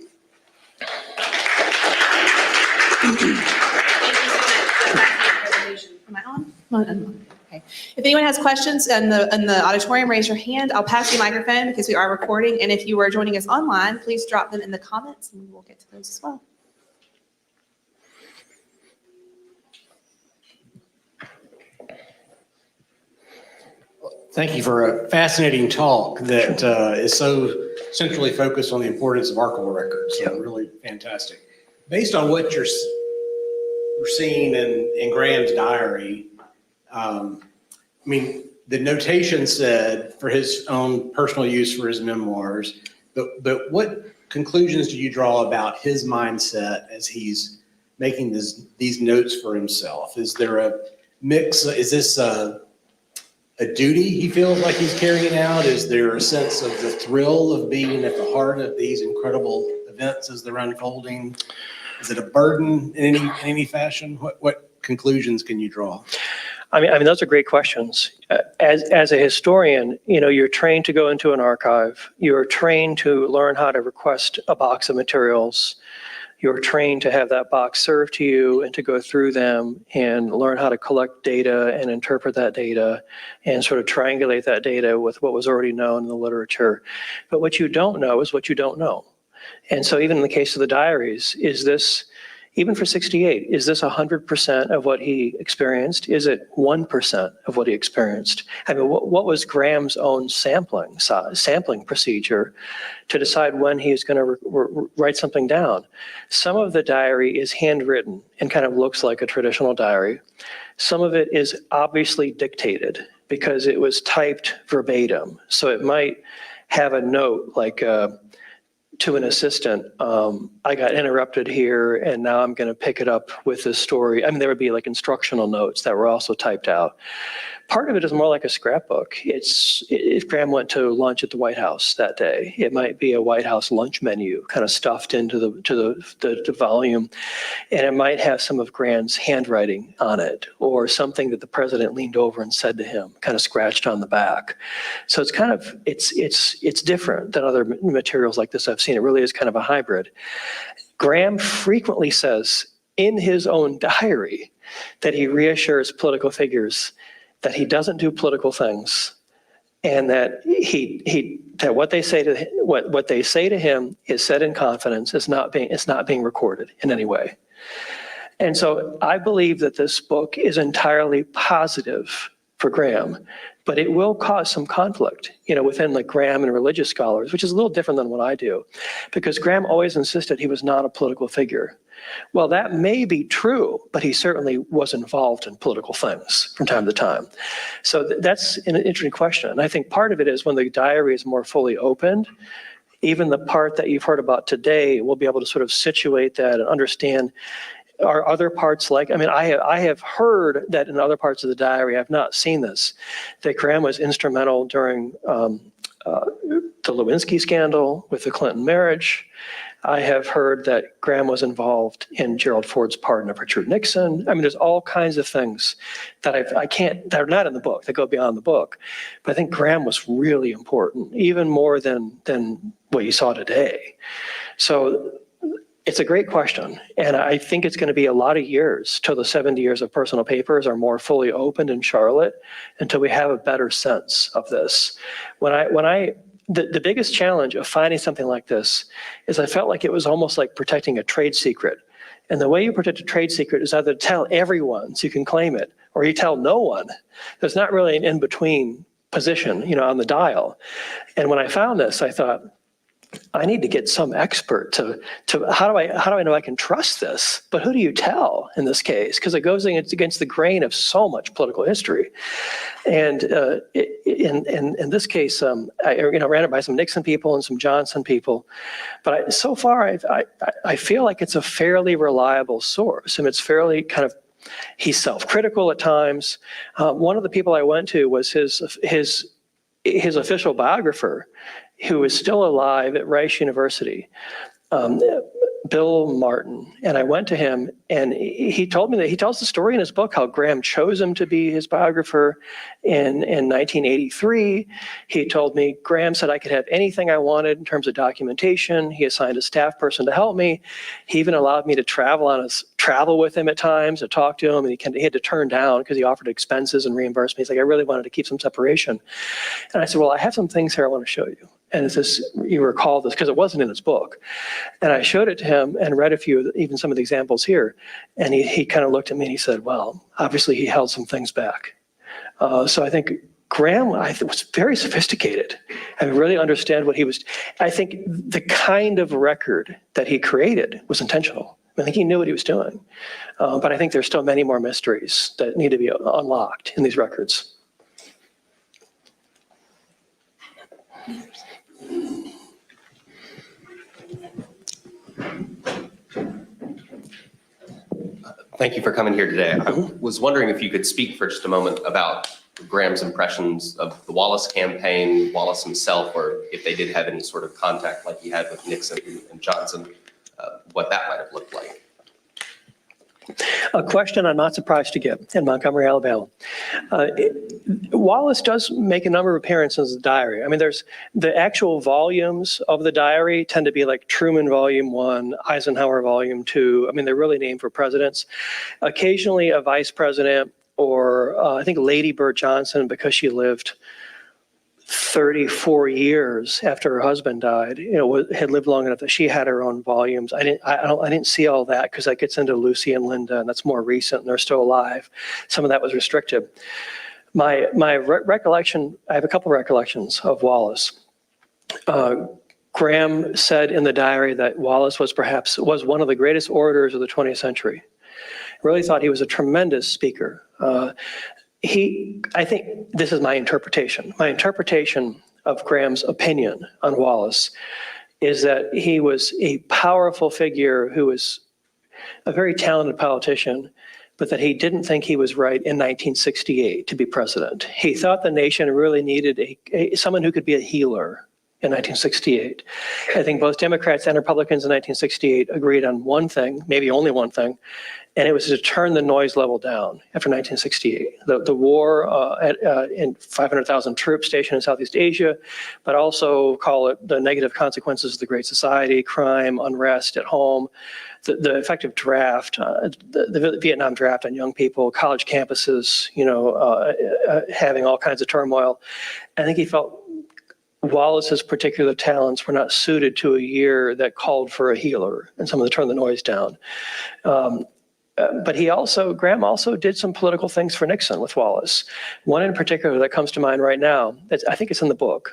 Speaker 1: Am I on? Okay. If anyone has questions in the auditorium, raise your hand. I'll pass you the microphone because we are recording. And if you are joining us online, please drop them in the comments and we'll get to those as well.
Speaker 3: Thank you for a fascinating talk that is so centrally focused on the importance of archival records. So really fantastic. Based on what you're seeing in Graham's diary, I mean, the notation said for his own personal use for his memoirs, but what conclusions do you draw about his mindset as he's making these notes for himself? Is there a mix? Is this a duty he feels like he's carrying out? Is there a sense of the thrill of being at the heart of these incredible events as they're unfolding? Is it a burden in any fashion? What conclusions can you draw?
Speaker 2: I mean, those are great questions. As a historian, you're trained to go into an archive. You're trained to learn how to request a box of materials. You're trained to have that box served to you and to go through them and learn how to collect data and interpret that data and sort of triangulate that data with what was already known in the literature. But what you don't know is what you don't know. And so even in the case of the diaries, is this, even for 68, is this 100% of what he experienced? Is it 1% of what he experienced? I mean, what was Graham's own sampling procedure to decide when he's going to write something down? Some of the diary is handwritten and kind of looks like a traditional diary. Some of it is obviously dictated because it was typed verbatim. So it might have a note like, to an assistant, I got interrupted here and now I'm going to pick it up with this story. I mean, there would be like instructional notes that were also typed out. Part of it is more like a scrapbook. If Graham went to lunch at the White House that day, it might be a White House lunch menu kind of stuffed into the volume, and it might have some of Graham's handwriting on it or something that the president leaned over and said to him, kind of scratched on the back. So it's kind of, it's different than other materials like this I've seen. It really is kind of a hybrid. Graham frequently says in his own diary that he reassures political figures that he doesn't do political things, and that that what they say to him is said in confidence. It's not being recorded in any way. And so I believe that this book is entirely positive for Graham, but it will cause some conflict, within like Graham and religious scholars, which is a little different than what I do, because Graham always insisted he was not a political figure. Well, that may be true, but he certainly was involved in political things from time to time. So that's an interesting question. And I think part of it is when the diary is more fully opened, even the part that you've heard about today, we'll be able to sort of situate that and understand. Are other parts like, I have heard that in other parts of the diary, I've not seen this, that Graham was instrumental during the Lewinsky scandal with the Clinton marriage. I have heard that Graham was involved in Gerald Ford's pardon of Richard Nixon. I mean, there's all kinds of things that that are not in the book, that go beyond the book. But I think Graham was really important, even more than what you saw today. So it's a great question. And I think it's going to be a lot of years till the 70 years of personal papers are more fully opened in Charlotte, until we have a better sense of this. The biggest challenge of finding something like this is I felt like it was almost like protecting a trade secret. And the way you protect a trade secret is either tell everyone so you can claim it, or you tell no one. There's not really an in-between position, on the dial. And when I found this, I thought, I need to get some expert to how do I know I can trust this? But who do you tell in this case? Because it goes against the grain of so much political history. And in this case, I ran it by some Nixon people and some Johnson people. But so far, I feel like it's a fairly reliable source, and it's fairly kind of He's self-critical at times. One of the people I went to was his official biographer, who is still alive at Rice University, Bill Martin. And I went to him, and he told me that he tells the story in his book how Graham chose him to be his biographer in 1983. He told me Graham said I could have anything I wanted in terms of documentation. He assigned a staff person to help me. He even allowed me to travel with him at times to talk to him, and he had to turn down because he offered expenses and reimbursed me. He's like, I really wanted to keep some separation. And I said, well, I have some things here I want to show you. And it's this, you recall this because it wasn't in his book. And I showed it to him and read even some of the examples here. And he kind of looked at me and he said, well, obviously he held some things back. So I think Graham, was very sophisticated and really understand what he was. I think the kind of record that he created was intentional. I think he knew what he was doing. But I think there's still many more mysteries that need to be unlocked in these records.
Speaker 4: Thank you for coming here today. I was wondering if you could speak for just a moment about Graham's impressions of the Wallace campaign, Wallace himself, or if they did have any sort of contact like he had with Nixon and Johnson, what that might have looked like.
Speaker 2: A question I'm not surprised to get in Montgomery, Alabama. Wallace does make a number of appearances in the diary. I mean, there's the actual volumes of the diary tend to be like Truman Volume 1, Eisenhower Volume 2. I mean, they're really named for presidents. Occasionally a vice president or I think Lady Bird Johnson, because she lived 34 years after her husband died, had lived long enough that she had her own volumes. I didn't see all that because that gets into Lucy and Linda, and that's more recent, and they're still alive. Some of that was restricted. My recollection, I have a couple of recollections of Wallace. Graham said in the diary that Wallace was one of the greatest orators of the 20th century. Really thought he was a tremendous speaker. I think this is my interpretation. My interpretation of Graham's opinion on Wallace is that he was a powerful figure who was a very talented politician, but that he didn't think he was right in 1968 to be president. He thought the nation really needed someone who could be a healer in 1968. I think both Democrats and Republicans in 1968 agreed on one thing, maybe only one thing, and it was to turn the noise level down after 1968. The war in 500,000 troops stationed in Southeast Asia, but also call it the negative consequences of the Great Society, crime, unrest at home, the effective draft, the Vietnam draft on young people, college campuses, having all kinds of turmoil. I think he felt Wallace's particular talents were not suited to a year that called for a healer and someone to turn the noise down. But Graham also did some political things for Nixon with Wallace. One in particular that comes to mind right now, I think it's in the book.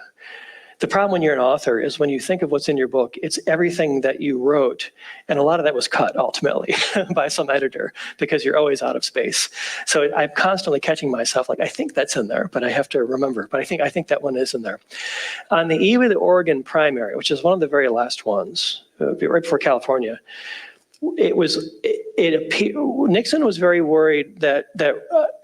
Speaker 2: The problem when you're an author is when you think of what's in your book, it's everything that you wrote. And a lot of that was cut ultimately by some editor because you're always out of space. So I'm constantly catching myself like, I think that's in there, but I have to remember. But I think that one is in there. On the eve of the Oregon primary, which is one of the very last ones, right before California, Nixon was very worried that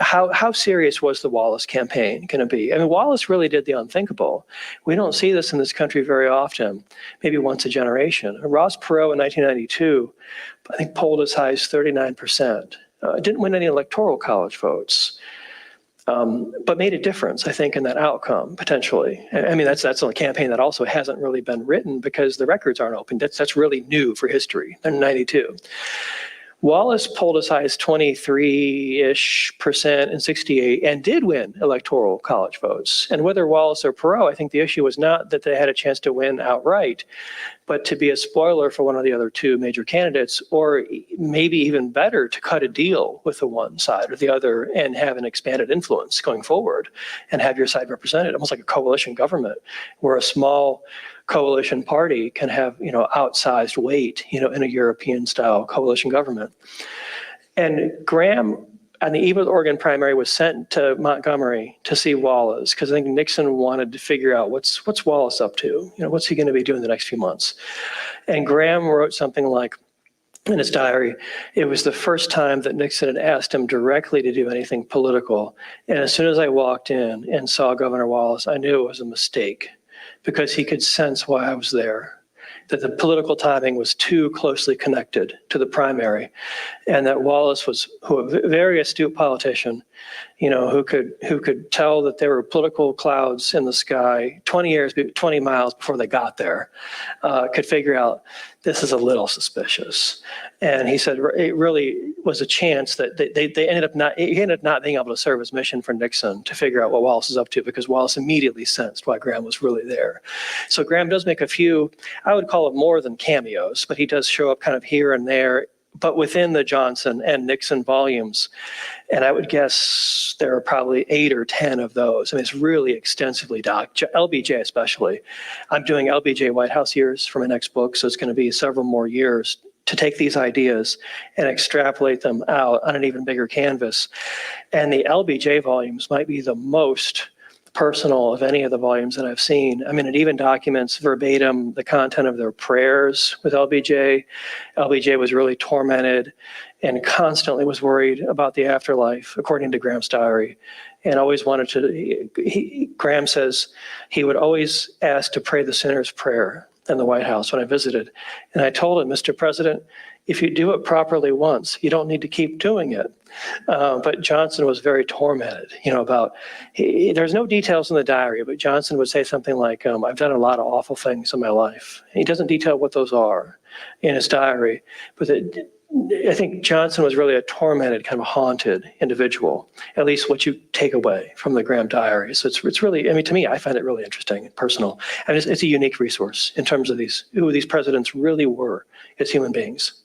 Speaker 2: how serious was the Wallace campaign going to be? I mean, Wallace really did the unthinkable. We don't see this in this country very often, maybe once a generation. Ross Perot in 1992, I think polled as high as 39%. Didn't win any electoral college votes. But made a difference, I think, in that outcome, potentially. I mean, that's a campaign that also hasn't really been written because the records aren't open. That's really new for history in 92. Wallace polled as high as 23-ish% in 68 and did win electoral college votes. And whether Wallace or Perot, I think the issue was not that they had a chance to win outright, but to be a spoiler for one of the other two major candidates, or maybe even better, to cut a deal with the one side or the other and have an expanded influence going forward and have your side represented, almost like a coalition government where a small coalition party can have, outsized weight, in a European-style coalition government. And Graham, on the eve of the Oregon primary, was sent to Montgomery to see Wallace because I think Nixon wanted to figure out what's Wallace up to. What's he going to be doing the next few months? And Graham wrote something like, in his diary, it was the first time that Nixon had asked him directly to do anything political. And as soon as I walked in and saw Governor Wallace, I knew it was a mistake because he could sense why I was there, that the political timing was too closely connected to the primary, and that Wallace was a very astute politician, who could tell that there were political clouds in the sky 20 miles before they got there, could figure out this is a little suspicious. And he said it really was a chance that he ended up not being able to serve his mission for Nixon to figure out what Wallace is up to, because Wallace immediately sensed why Graham was really there. So Graham does make a few, I would call it more than cameos, but he does show up kind of here and there, but within the Johnson and Nixon volumes. And I would guess there are probably 8 or 10 of those. I mean, it's really extensively docked, LBJ especially. I'm doing LBJ White House years for my next book, so it's going to be several more years to take these ideas and extrapolate them out on an even bigger canvas. And the LBJ volumes might be the most personal of any of the volumes that I've seen. I mean, it even documents verbatim the content of their prayers with LBJ. LBJ was really tormented and constantly was worried about the afterlife, according to Graham's diary, and always wanted to, Graham says he would always ask to pray the sinner's prayer in the White House when I visited. And I told him, Mr. President, if you do it properly once, you don't need to keep doing it. But Johnson was very tormented, there's no details in the diary, but Johnson would say something like, I've done a lot of awful things in my life. He doesn't detail what those are in his diary, but I think Johnson was really a tormented, kind of haunted individual, at least what you take away from the Graham diary. So it's really, to me, I find it really interesting and personal. And it's a unique resource in terms of who these presidents really were as human beings.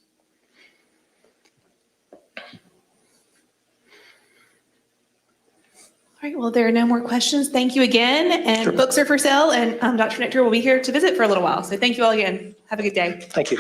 Speaker 1: All right, well, there are no more questions. Thank you again. And sure. Books are for sale, and Dr. Nichter will be here to visit for a little while. So thank you all again. Have a good day.
Speaker 2: Thank you.